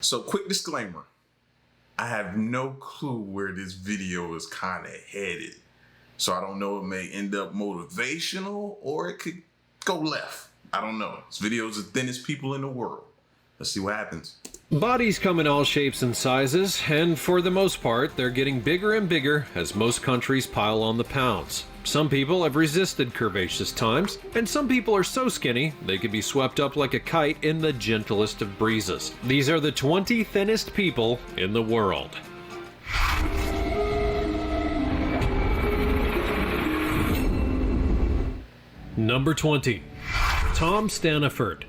So quick disclaimer, I have no clue where this video is kind of headed. So I don't know, it may end up motivational or it could go left. I don't know. This video is the thinnest people in the world. Let's see what happens. Bodies come in all shapes and sizes, and for the most part, they're getting bigger and bigger as most countries pile on the pounds. Some people have resisted curvaceous times, and some people are so skinny they could be swept up like a kite in the gentlest of breezes. These are the 20 thinnest people in the world. Number 20. Tom Staniford.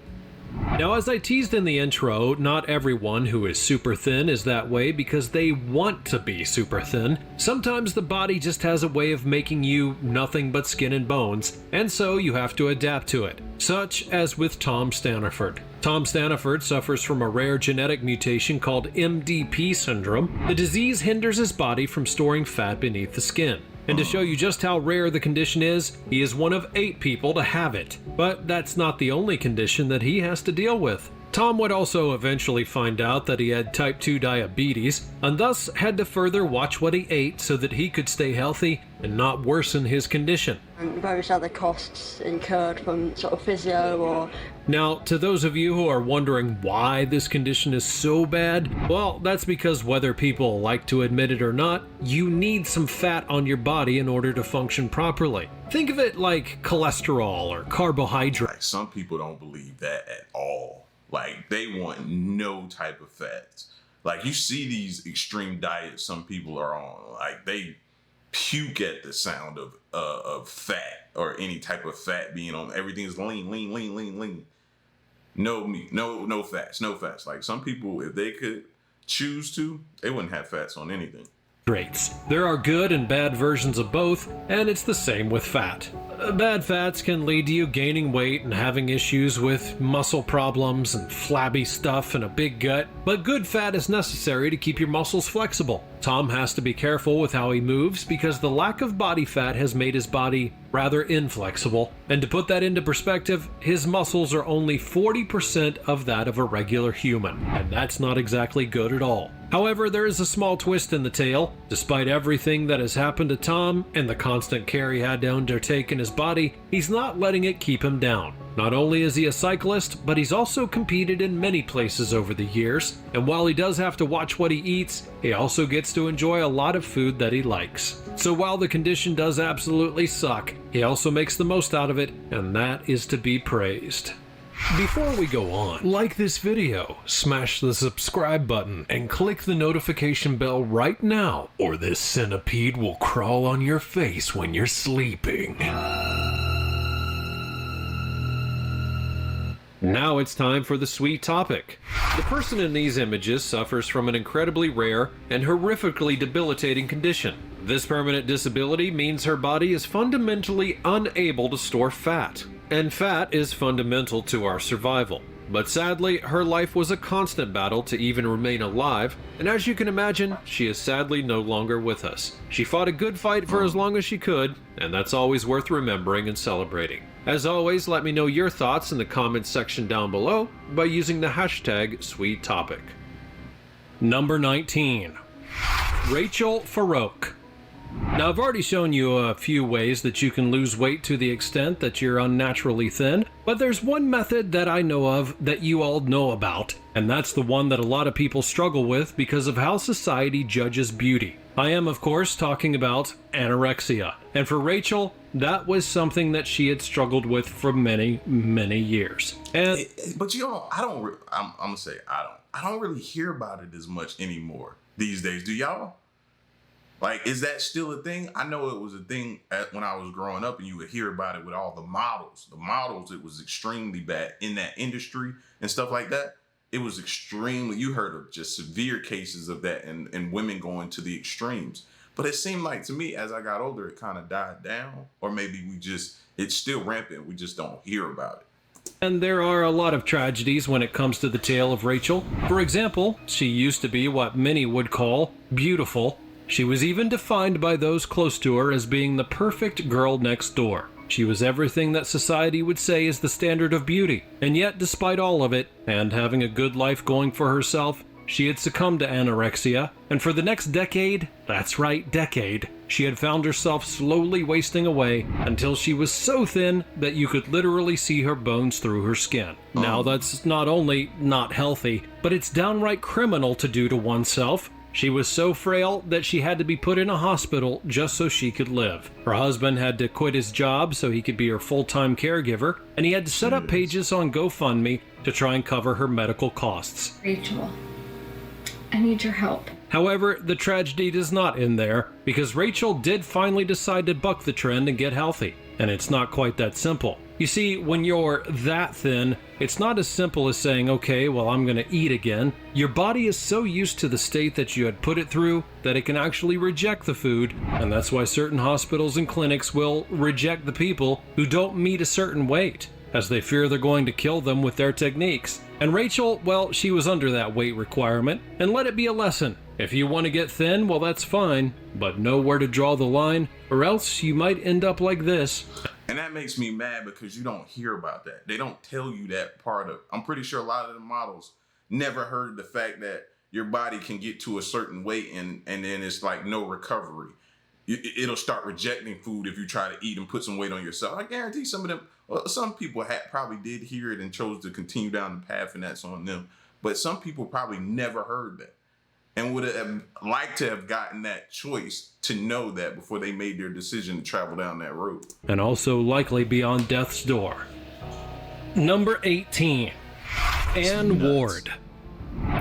Now, as I teased in the intro, not everyone who is super thin is that way because they want to be super thin. Sometimes the body just has a way of making you nothing but skin and bones, and so you have to adapt to it, such as with Tom Staniford. Tom Staniford suffers from a rare genetic mutation called MDP syndrome. The disease hinders his body from storing fat beneath the skin. And to show you just how rare the condition is, he is one of 8 people to have it. But that's not the only condition that he has to deal with. Tom would also eventually find out that he had type 2 diabetes, and thus had to further watch what he ate so that he could stay healthy and not worsen his condition. Various other costs incurred from sort of physio or... Now, to those of you who are wondering why this condition is so bad, well, that's because whether people like to admit it or not, you need some fat on your body in order to function properly. Think of it like cholesterol or carbohydrate. Like, some people don't believe that at all. Like, they want no type of fats. Like, you see these extreme diets some people are on, like they puke at the sound of fat or any type of fat being on. Everything is lean. No meat, no fats. Like, some people, if they could choose to, they wouldn't have fats on anything. There are good and bad versions of both, and it's the same with fat. Bad fats can lead to you gaining weight and having issues with muscle problems and flabby stuff and a big gut, but good fat is necessary to keep your muscles flexible. Tom has to be careful with how he moves because the lack of body fat has made his body rather inflexible, and to put that into perspective, his muscles are only 40% of that of a regular human, and that's not exactly good at all. However, there is a small twist in the tale. Despite everything that has happened to Tom and the constant care he had to undertake in his body, he's not letting it keep him down. Not only is he a cyclist, but he's also competed in many places over the years, and while he does have to watch what he eats, he also gets to enjoy a lot of food that he likes. So while the condition does absolutely suck, he also makes the most out of it, and that is to be praised. Before we go on, like this video, smash the subscribe button, and click the notification bell right now, or this centipede will crawl on your face when you're sleeping. Now it's time for the sweet topic. The person in these images suffers from an incredibly rare and horrifically debilitating condition. This permanent disability means her body is fundamentally unable to store fat. And fat is fundamental to our survival. But sadly, her life was a constant battle to even remain alive, and as you can imagine, she is sadly no longer with us. She fought a good fight for as long as she could, and that's always worth remembering and celebrating. As always, let me know your thoughts in the comments section down below by using the hashtag #SweetTopic. Number 19. Rachel Farouk. Now, I've already shown you a few ways that you can lose weight to the extent that you're unnaturally thin, but there's one method that I know of that you all know about, and that's the one that a lot of people struggle with because of how society judges beauty. I am, of course, talking about anorexia, and for Rachel, that was something that she had struggled with for many, many years. And but you know, I'm gonna say I don't really hear about it as much anymore these days. Do y'all? Like, is that still a thing? I know it was a thing when I was growing up, and you would hear about it with all the models. The models, it was extremely bad in that industry and stuff like that. It was extremely, you heard of just severe cases of that and women going to the extremes. But it seemed like to me, as I got older, it kind of died down. Or maybe it's still rampant. We just don't hear about it. And there are a lot of tragedies when it comes to the tale of Rachel. For example, she used to be what many would call beautiful. She was even defined by those close to her as being the perfect girl next door. She was everything that society would say is the standard of beauty. And yet, despite all of it, and having a good life going for herself, she had succumbed to anorexia, and for the next decade, that's right, decade, she had found herself slowly wasting away until she was so thin that you could literally see her bones through her skin. Now that's not only not healthy, but it's downright criminal to do to oneself. She was so frail that she had to be put in a hospital just so she could live. Her husband had to quit his job so he could be her full-time caregiver, and he had to set up pages on GoFundMe to try and cover her medical costs. Rachel, I need your help. However, the tragedy does not end there, because Rachel did finally decide to buck the trend and get healthy. And it's not quite that simple. You see, when you're that thin, it's not as simple as saying, okay, well, I'm gonna eat again. Your body is so used to the state that you had put it through that it can actually reject the food, and that's why certain hospitals and clinics will reject the people who don't meet a certain weight, as they fear they're going to kill them with their techniques. And Rachel, well, she was under that weight requirement, and let it be a lesson. If you want to get thin, well, that's fine, but know where to draw the line, or else you might end up like this. And that makes me mad because you don't hear about that. They don't tell you that part of it. I'm pretty sure a lot of the models never heard the fact that your body can get to a certain weight and then it's like no recovery. It'll start rejecting food if you try to eat and put some weight on yourself. I guarantee some of them, well, some people probably did hear it and chose to continue down the path, and that's on them. But some people probably never heard that and would have liked to have gotten that choice to know that before they made their decision to travel down that road. And also likely be on death's door. Number 18. Ann Ward.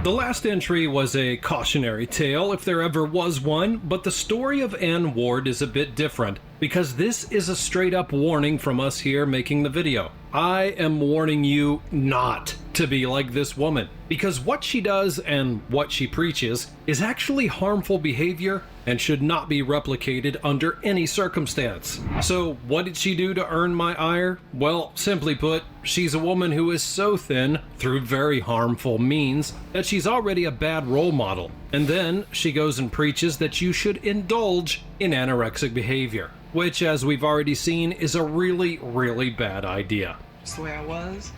The last entry was a cautionary tale, if there ever was one, but the story of Ann Ward is a bit different, because this is a straight-up warning from us here making the video. I am warning you not to be like this woman, because what she does and what she preaches is actually harmful behavior and should not be replicated under any circumstance. So what did she do to earn my ire? Well, simply put, she's a woman who is so thin, through very harmful means, that she's already a bad role model. And then she goes and preaches that you should indulge in anorexic behavior, which, as we've already seen, is a really, really bad idea. It's the way I was.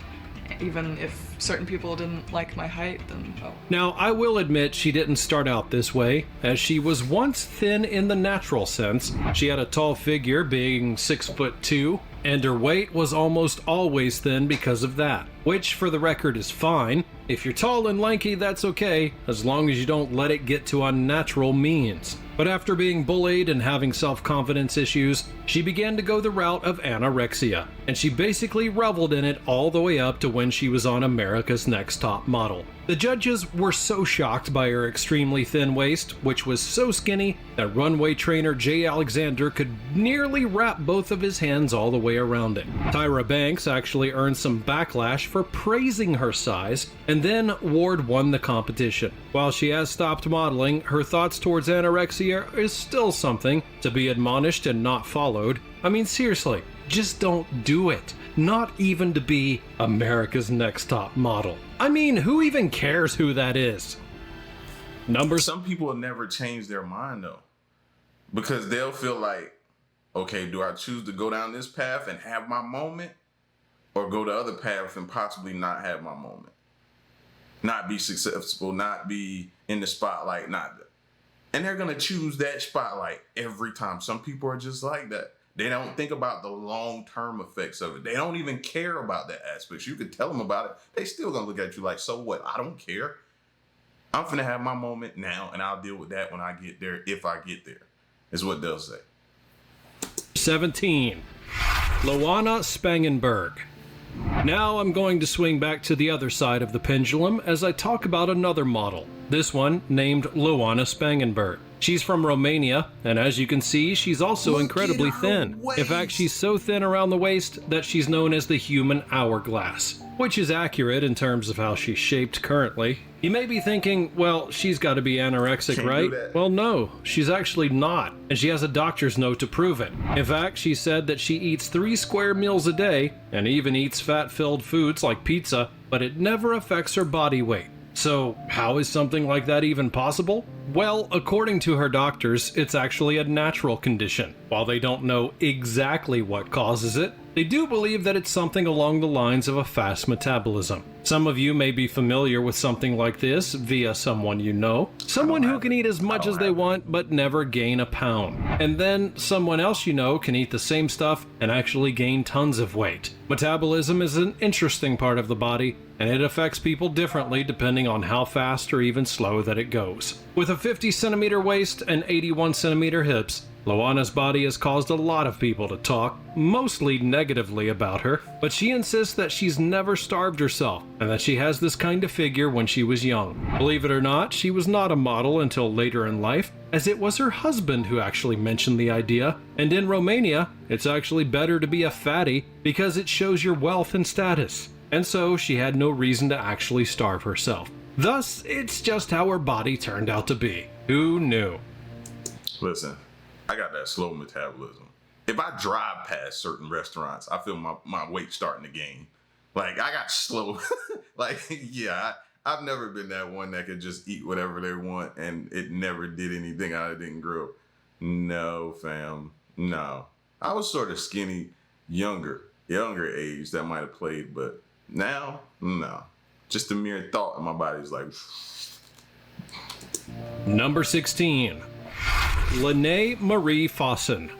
Even if certain people didn't like my height, then oh. Now, I will admit she didn't start out this way, as she was once thin in the natural sense. She had a tall figure, being 6'2", and her weight was almost always thin because of that, which for the record is fine. If you're tall and lanky, that's okay, as long as you don't let it get to unnatural means. But after being bullied and having self-confidence issues, she began to go the route of anorexia, and she basically reveled in it all the way up to when she was on America's Next Top Model. The judges were so shocked by her extremely thin waist, which was so skinny that runway trainer Jay Alexander could nearly wrap both of his hands all the way around it. Tyra Banks actually earned some backlash for praising her size, and then Ward won the competition. While she has stopped modeling, her thoughts towards anorexia is still something to be admonished and not followed. I mean, seriously, just don't do it. Not even to be America's Next Top Model. I mean, who even cares who that is? Some people will never change their mind though, because they'll feel like, okay, do I choose to go down this path and have my moment, or go the other path and possibly not have my moment, not be successful, not be in the spotlight, and they're gonna choose that spotlight every time. Some people are just like that. They don't think about the long-term effects of it. They don't even care about that aspect. You could tell them about it. They still gonna look at you like, so what? I don't care. I'm finna have my moment now, and I'll deal with that when I get there, if I get there, is what they'll say. 17. Luana Spangenberg. Now I'm going to swing back to the other side of the pendulum as I talk about another model. This one named Luana Spangenberg. She's from Romania, and as you can see, she's also incredibly thin. In fact, she's so thin around the waist that she's known as the human hourglass, which is accurate in terms of how she's shaped currently. You may be thinking, well, she's got to be anorexic, right? Well, no, she's actually not, and she has a doctor's note to prove it. In fact, she said that she eats 3 square meals a day, and even eats fat-filled foods like pizza, but it never affects her body weight. So, how is something like that even possible? Well, according to her doctors, it's actually a natural condition. While they don't know exactly what causes it, they do believe that it's something along the lines of a fast metabolism. Some of you may be familiar with something like this via someone you know. Someone who can eat as much as they want but never gain a pound. And then someone else you know can eat the same stuff and actually gain tons of weight. Metabolism is an interesting part of the body, and it affects people differently depending on how fast or even slow that it goes. With a 50 centimeter waist and 81 centimeter hips, Loana's body has caused a lot of people to talk, mostly negatively about her, but she insists that she's never starved herself and that she has this kind of figure when she was young. Believe it or not, she was not a model until later in life, as it was her husband who actually mentioned the idea, and in Romania, it's actually better to be a fatty because it shows your wealth and status. And so she had no reason to actually starve herself. Thus, it's just how her body turned out to be. Who knew? Listen, I got that slow metabolism. If I drive past certain restaurants, I feel my weight starting to gain. Like, I got slow. Like, yeah, I've never been that one that could just eat whatever they want and it never did anything. I didn't grow. No, fam. No. I was sort of skinny, younger age that might have played, but now, no. Just the mere thought in my body's like... Number 16. Lene Marie Fossen.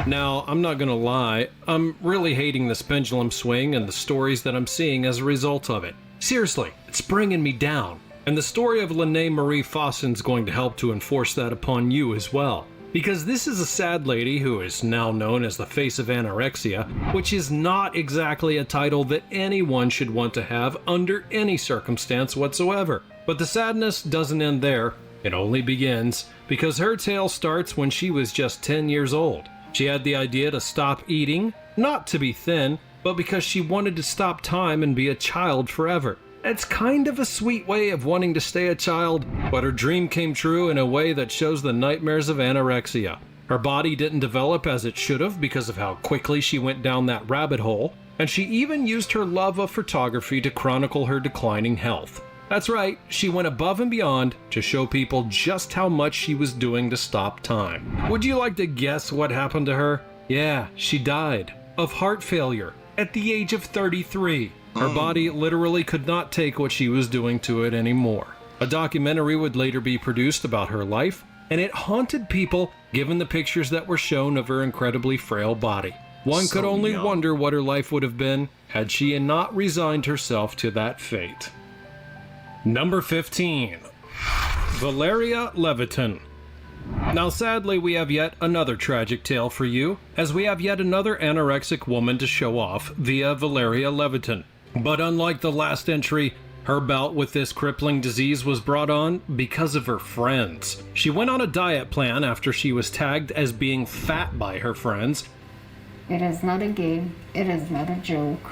Now, I'm not gonna lie, I'm really hating this pendulum swing and the stories that I'm seeing as a result of it. Seriously, it's bringing me down. And the story of Lene Marie Fossen's going to help to enforce that upon you as well. Because this is a sad lady who is now known as the face of anorexia, which is not exactly a title that anyone should want to have under any circumstance whatsoever. But the sadness doesn't end there. It only begins because her tale starts when she was just 10 years old. She had the idea to stop eating, not to be thin, but because she wanted to stop time and be a child forever. It's kind of a sweet way of wanting to stay a child, but her dream came true in a way that shows the nightmares of anorexia. Her body didn't develop as it should have because of how quickly she went down that rabbit hole, and she even used her love of photography to chronicle her declining health. That's right, she went above and beyond to show people just how much she was doing to stop time. Would you like to guess what happened to her? Yeah, she died of heart failure at the age of 33. Her body literally could not take what she was doing to it anymore. A documentary would later be produced about her life, and it haunted people given the pictures that were shown of her incredibly frail body. One could only wonder what her life would have been had she not resigned herself to that fate. Number 15. Valeria Levitin. Now sadly we have yet another tragic tale for you, as we have yet another anorexic woman to show off via Valeria Levitin. But unlike the last entry, her bout with this crippling disease was brought on because of her friends. She went on a diet plan after she was tagged as being fat by her friends. It is not a game, it is not a joke.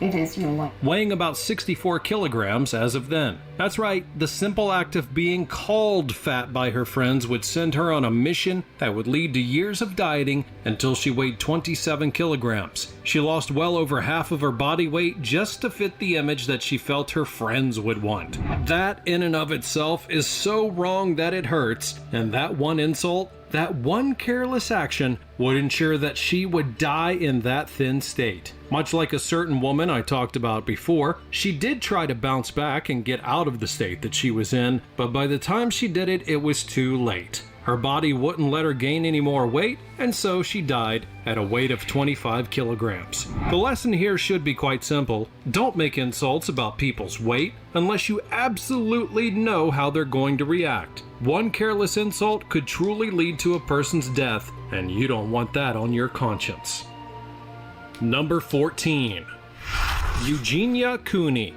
It is your life. Weighing about 64 kilograms as of then. That's right, the simple act of being called fat by her friends would send her on a mission that would lead to years of dieting until she weighed 27 kilograms. She lost well over half of her body weight just to fit the image that she felt her friends would want. That in and of itself is so wrong that it hurts, and that one insult, that one careless action would ensure that she would die in that thin state. Much like a certain woman I talked about before, she did try to bounce back and get out of the state that she was in, but by the time she did it, it was too late. Her body wouldn't let her gain any more weight, and so she died at a weight of 25 kilograms. The lesson here should be quite simple. Don't make insults about people's weight unless you absolutely know how they're going to react. One careless insult could truly lead to a person's death, and you don't want that on your conscience. Number 14. Eugenia Cooney.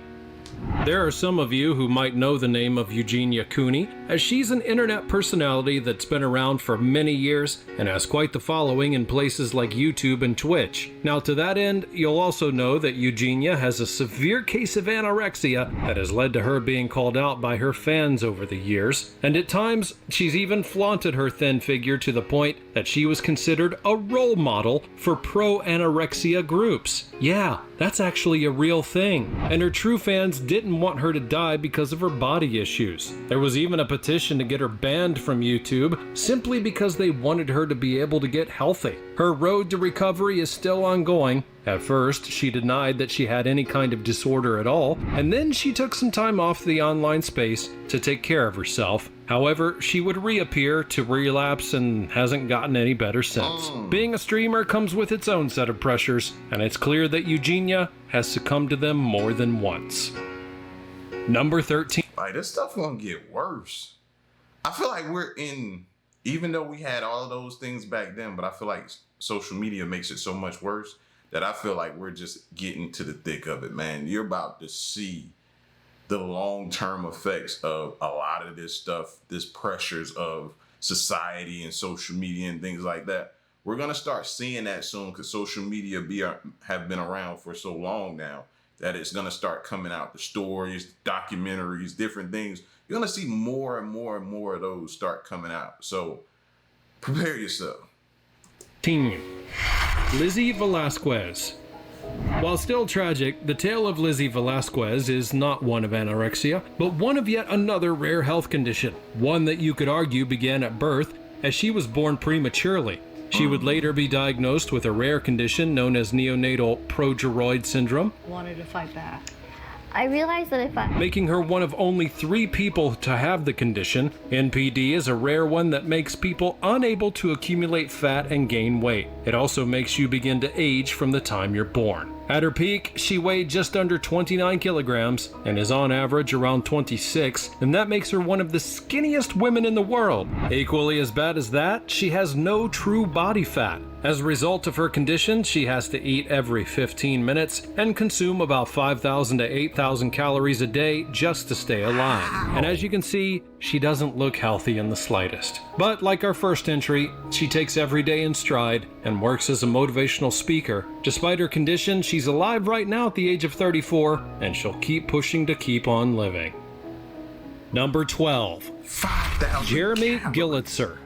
There are some of you who might know the name of Eugenia Cooney, as she's an internet personality that's been around for many years and has quite the following in places like YouTube and Twitch. Now to that end, you'll also know that Eugenia has a severe case of anorexia that has led to her being called out by her fans over the years, and at times she's even flaunted her thin figure to the point that she was considered a role model for pro-anorexia groups. Yeah, that's actually a real thing, and her true fans didn't want her to die because of her body issues. There was even a petition to get her banned from YouTube simply because they wanted her to be able to get healthy. Her road to recovery is still ongoing, At first, she denied that she had any kind of disorder at all, and then she took some time off the online space to take care of herself. However, she would reappear to relapse and hasn't gotten any better since. Being a streamer comes with its own set of pressures, and it's clear that Eugenia has succumbed to them more than once. Number 13. Like, this stuff gonna get worse. I feel like we're in, even though we had all of those things back then, but I feel like social media makes it so much worse that I feel like we're just getting to the thick of it, man. You're about to see the long-term effects of a lot of this stuff, this pressures of society and social media and things like that. We're gonna start seeing that soon because social media have been around for so long now that it's gonna start coming out. The stories, documentaries, different things. You're gonna see more and more and more of those start coming out. So prepare yourself. Team. Lizzie Velasquez. While still tragic, the tale of Lizzie Velasquez is not one of anorexia, but one of yet another rare health condition, one that you could argue began at birth, as she was born prematurely. She would later be diagnosed with a rare condition known as neonatal progeroid syndrome. Wanted to fight back. I realized that if I... Making her one of only 3 people to have the condition. NPD is a rare one that makes people unable to accumulate fat and gain weight. It also makes you begin to age from the time you're born. At her peak, she weighed just under 29 kilograms and is on average around 26, and that makes her one of the skinniest women in the world. Equally as bad as that, she has no true body fat. As a result of her condition, she has to eat every 15 minutes and consume about 5,000 to 8,000 calories a day just to stay alive. And as you can see, she doesn't look healthy in the slightest. But like our first entry, she takes every day in stride and works as a motivational speaker. Despite her condition, she's alive right now at the age of 34, and she'll keep pushing to keep on living. Number 12. 5,000 Jeremy calories. Gillitzer.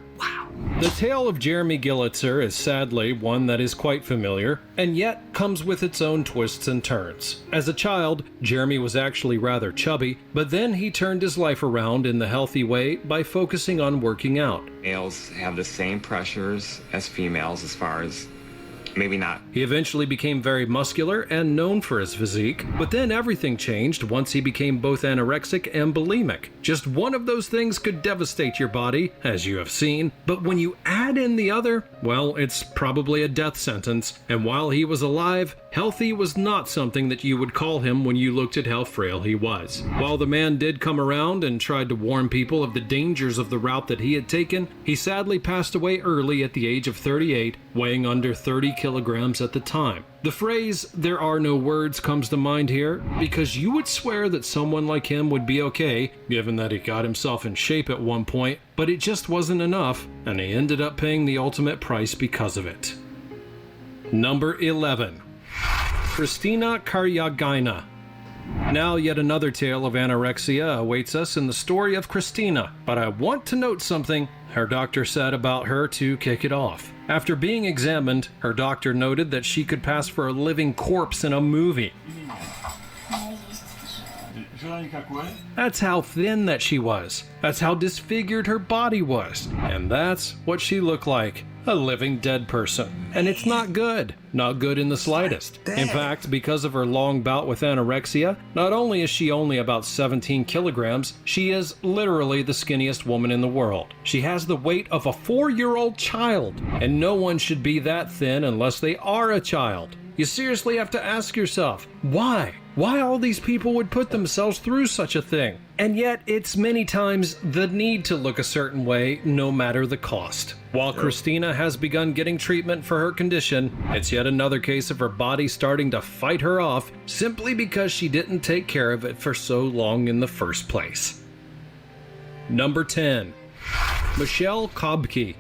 The tale of Jeremy Gillitzer is sadly one that is quite familiar, and yet comes with its own twists and turns. As a child, Jeremy was actually rather chubby, but then he turned his life around in the healthy way by focusing on working out. Males have the same pressures as females as far as maybe not. He eventually became very muscular and known for his physique, but then everything changed once he became both anorexic and bulimic. Just one of those things could devastate your body, as you have seen, but when you add in the other, well, it's probably a death sentence. And while he was alive, healthy was not something that you would call him when you looked at how frail he was. While the man did come around and tried to warn people of the dangers of the route that he had taken, he sadly passed away early at the age of 38, weighing under 30 kilograms at the time. The phrase, "there are no words," comes to mind here, because you would swear that someone like him would be okay, given that he got himself in shape at one point, but it just wasn't enough, and he ended up paying the ultimate price because of it. Number 11. Christina Karyagina. Now yet another tale of anorexia awaits us in the story of Christina, but I want to note something her doctor said about her to kick it off. After being examined, her doctor noted that she could pass for a living corpse in a movie. That's how thin that she was. That's how disfigured her body was. And that's what she looked like. A living dead person. And it's not good. Not good in the slightest. In fact, because of her long bout with anorexia, not only is she only about 17 kilograms, she is literally the skinniest woman in the world. She has the weight of a 4-year-old child. And no one should be that thin unless they are a child. You seriously have to ask yourself, why? Why all these people would put themselves through such a thing? And yet, it's many times the need to look a certain way, no matter the cost. While Christina has begun getting treatment for her condition, it's yet another case of her body starting to fight her off simply because she didn't take care of it for so long in the first place. Number 10. Michelle Kobke.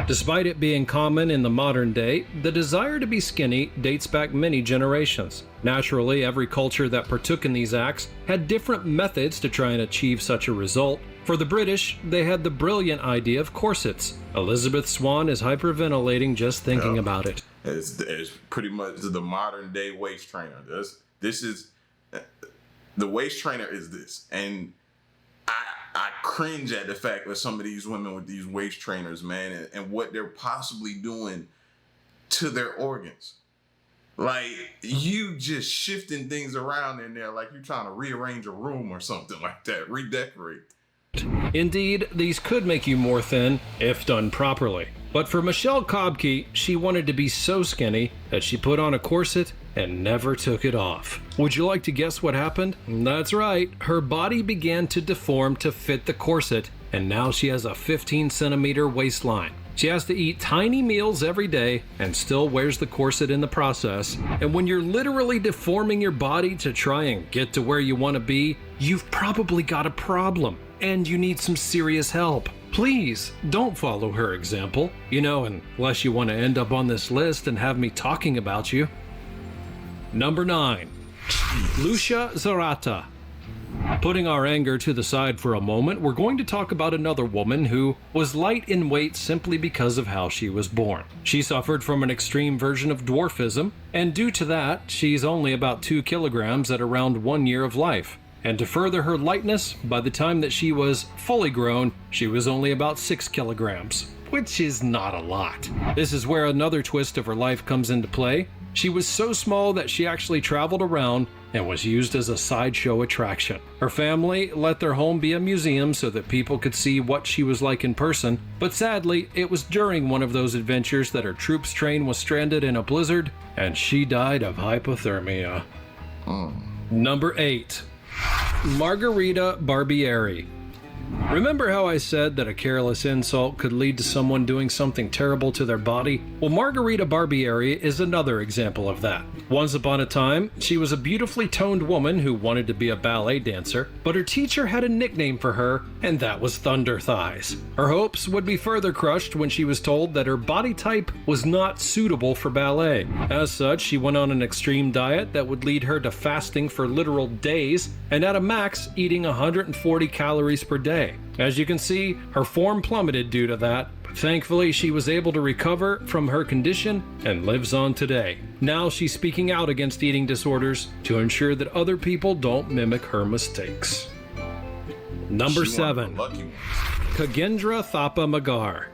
Despite it being common in the modern day, the desire to be skinny dates back many generations. Naturally, every culture that partook in these acts had different methods to try and achieve such a result. For the British, they had the brilliant idea of corsets. Elizabeth Swann is hyperventilating just thinking about it. It's pretty much the modern day waist trainer. This is the waist trainer is this. And I cringe at the fact that some of these women with these waist trainers, man, and what they're possibly doing to their organs. Like, you just shifting things around in there like you're trying to rearrange a room or something like that, redecorate. Indeed, these could make you more thin if done properly. But for Michelle Kobke, she wanted to be so skinny that she put on a corset and never took it off. Would you like to guess what happened? That's right, her body began to deform to fit the corset, and now she has a 15-centimeter waistline. She has to eat tiny meals every day and still wears the corset in the process. And when you're literally deforming your body to try and get to where you want to be, you've probably got a problem and you need some serious help. Please don't follow her example, unless you want to end up on this list and have me talking about you. Number 9. Lucia Zarata. Putting our anger to the side for a moment, we're going to talk about another woman who was light in weight simply because of how she was born. She suffered from an extreme version of dwarfism, and due to that, she's only about 2 kilograms at around 1 year of life. And to further her lightness, by the time that she was fully grown, she was only about 6 kilograms, which is not a lot. This is where another twist of her life comes into play. She was so small that she actually traveled around and was used as a sideshow attraction. Her family let their home be a museum so that people could see what she was like in person, but sadly, it was during one of those adventures that her troops train was stranded in a blizzard, and she died of hypothermia. Number 8. Margarita Barbieri. Remember how I said that a careless insult could lead to someone doing something terrible to their body? Well, Margarita Barbieri is another example of that. Once upon a time, she was a beautifully toned woman who wanted to be a ballet dancer, but her teacher had a nickname for her, and that was Thunder Thighs. Her hopes would be further crushed when she was told that her body type was not suitable for ballet. As such, she went on an extreme diet that would lead her to fasting for literal days, and at a max, eating 140 calories per day. As you can see, her form plummeted due to that, but thankfully she was able to recover from her condition and lives on today. Now she's speaking out against eating disorders to ensure that other people don't mimic her mistakes. Number 7. Kagendra Thapa Magar.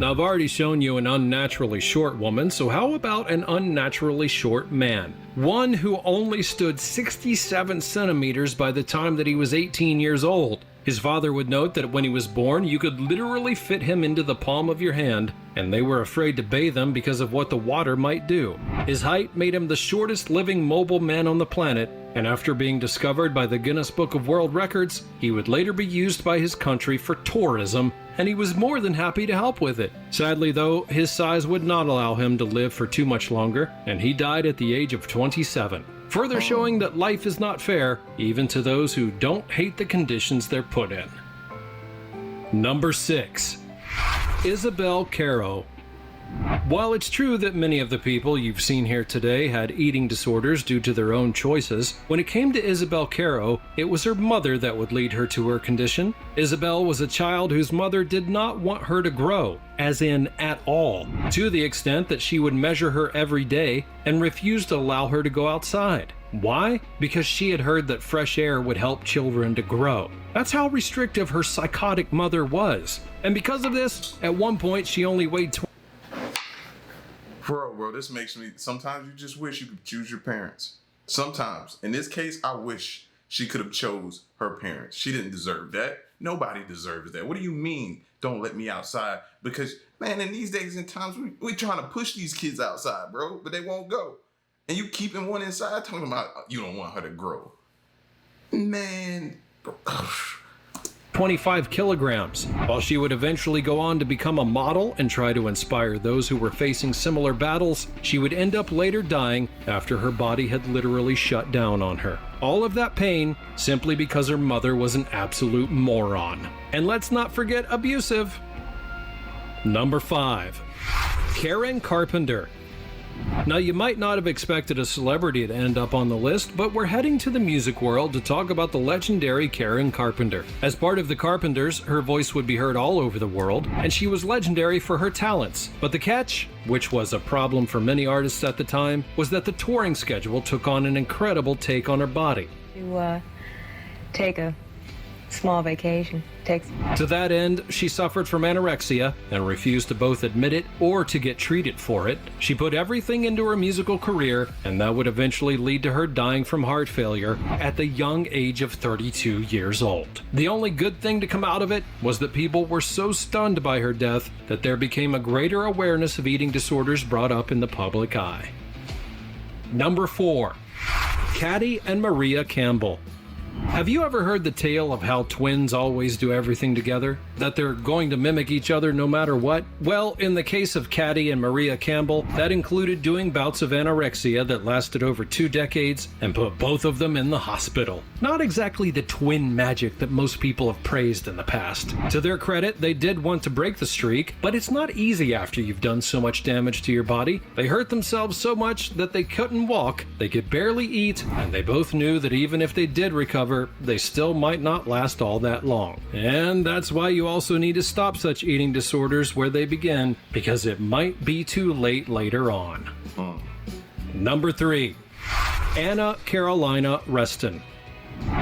Now, I've already shown you an unnaturally short woman, so how about an unnaturally short man? One who only stood 67 centimeters by the time that he was 18 years old. His father would note that when he was born, you could literally fit him into the palm of your hand, and they were afraid to bathe him because of what the water might do. His height made him the shortest living mobile man on the planet, and after being discovered by the Guinness Book of World Records, he would later be used by his country for tourism, and he was more than happy to help with it. Sadly though, his size would not allow him to live for too much longer, and he died at the age of 27. Further showing that life is not fair, even to those who don't hate the conditions they're put in. Number 6. Isabel Caro. While it's true that many of the people you've seen here today had eating disorders due to their own choices, when it came to Isabel Caro, it was her mother that would lead her to her condition. Isabel was a child whose mother did not want her to grow, as in at all, to the extent that she would measure her every day and refused to allow her to go outside. Why? Because she had heard that fresh air would help children to grow. That's how restrictive her psychotic mother was. And because of this, at one point she only weighed Bro, this makes me, sometimes you just wish you could choose your parents. Sometimes. In this case, I wish she could have chose her parents. She didn't deserve that. Nobody deserves that. What do you mean, don't let me outside? Because, man, in these days and times, we trying to push these kids outside, bro, but they won't go. And you keeping one inside talking about you don't want her to grow. Man, 25 kilograms, while she would eventually go on to become a model and try to inspire those who were facing similar battles. She would end up later dying after her body had literally shut down on her. All of that pain simply because her mother was an absolute moron. And let's not forget abusive. Number 5. Karen Carpenter. Now, you might not have expected a celebrity to end up on the list, but we're heading to the music world to talk about the legendary Karen Carpenter. As part of the Carpenters, her voice would be heard all over the world, and she was legendary for her talents. But the catch, which was a problem for many artists at the time, was that the touring schedule took on an incredible take on her body. To take a small vacation. To that end, she suffered from anorexia and refused to both admit it or to get treated for it. She put everything into her musical career, and that would eventually lead to her dying from heart failure at the young age of 32 years old. The only good thing to come out of it was that people were so stunned by her death that there became a greater awareness of eating disorders brought up in the public eye. Number 4. Caddy and Maria Campbell. Have you ever heard the tale of how twins always do everything together? That they're going to mimic each other no matter what? Well, in the case of Caddy and Maria Campbell, that included doing bouts of anorexia that lasted over 2 decades and put both of them in the hospital. Not exactly the twin magic that most people have praised in the past. To their credit, they did want to break the streak, but it's not easy after you've done so much damage to your body. They hurt themselves so much that they couldn't walk, they could barely eat, and they both knew that even if they did recover, they still might not last all that long. And that's why you also need to stop such eating disorders where they begin, because it might be too late later on. Number 3. Anna Carolina Reston.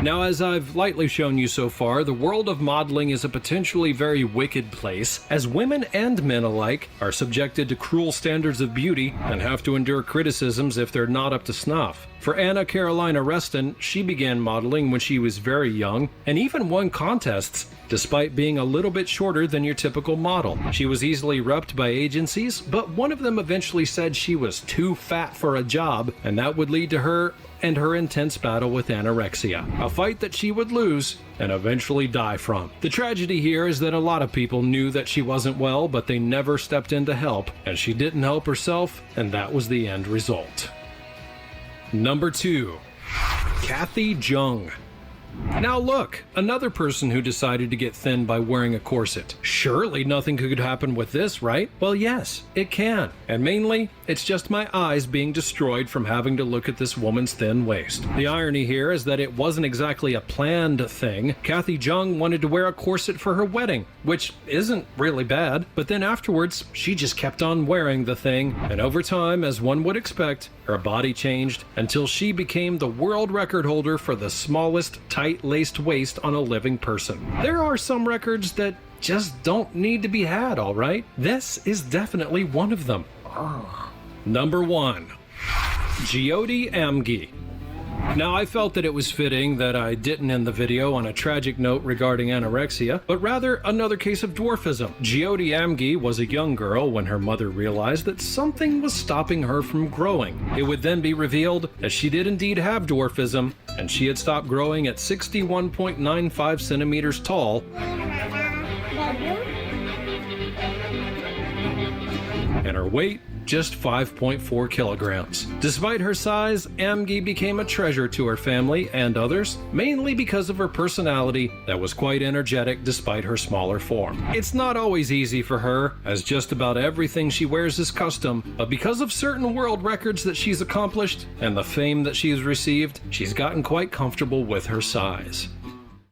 Now, as I've lightly shown you so far, the world of modeling is a potentially very wicked place, as women and men alike are subjected to cruel standards of beauty and have to endure criticisms if they're not up to snuff. For Anna Carolina Reston, she began modeling when she was very young and even won contests, despite being a little bit shorter than your typical model. She was easily repped by agencies, but one of them eventually said she was too fat for a job, and that would lead to her and her intense battle with anorexia, a fight that she would lose and eventually die from. The tragedy here is that a lot of people knew that she wasn't well, but they never stepped in to help, and she didn't help herself, and that was the end result. Number 2. Kathy Jung. Now look, another person who decided to get thin by wearing a corset. Surely nothing could happen with this, right? Well, yes, it can. And mainly, it's just my eyes being destroyed from having to look at this woman's thin waist. The irony here is that it wasn't exactly a planned thing. Kathy Jung wanted to wear a corset for her wedding, which isn't really bad, but then afterwards, she just kept on wearing the thing, and over time, as one would expect, her body changed until she became the world record holder for the smallest tight-laced waist on a living person. There are some records that just don't need to be had, alright? This is definitely one of them. Number 1. Jyoti Amge. Now, I felt that it was fitting that I didn't end the video on a tragic note regarding anorexia, but rather another case of dwarfism. Jyoti Amge was a young girl when her mother realized that something was stopping her from growing. It would then be revealed that she did indeed have dwarfism, and she had stopped growing at 61.95 centimeters tall, and her weight just 5.4 kilograms. Despite her size, Amge became a treasure to her family and others, mainly because of her personality that was quite energetic despite her smaller form. It's not always easy for her, as just about everything she wears is custom, but because of certain world records that she's accomplished and the fame that she's received, she's gotten quite comfortable with her size.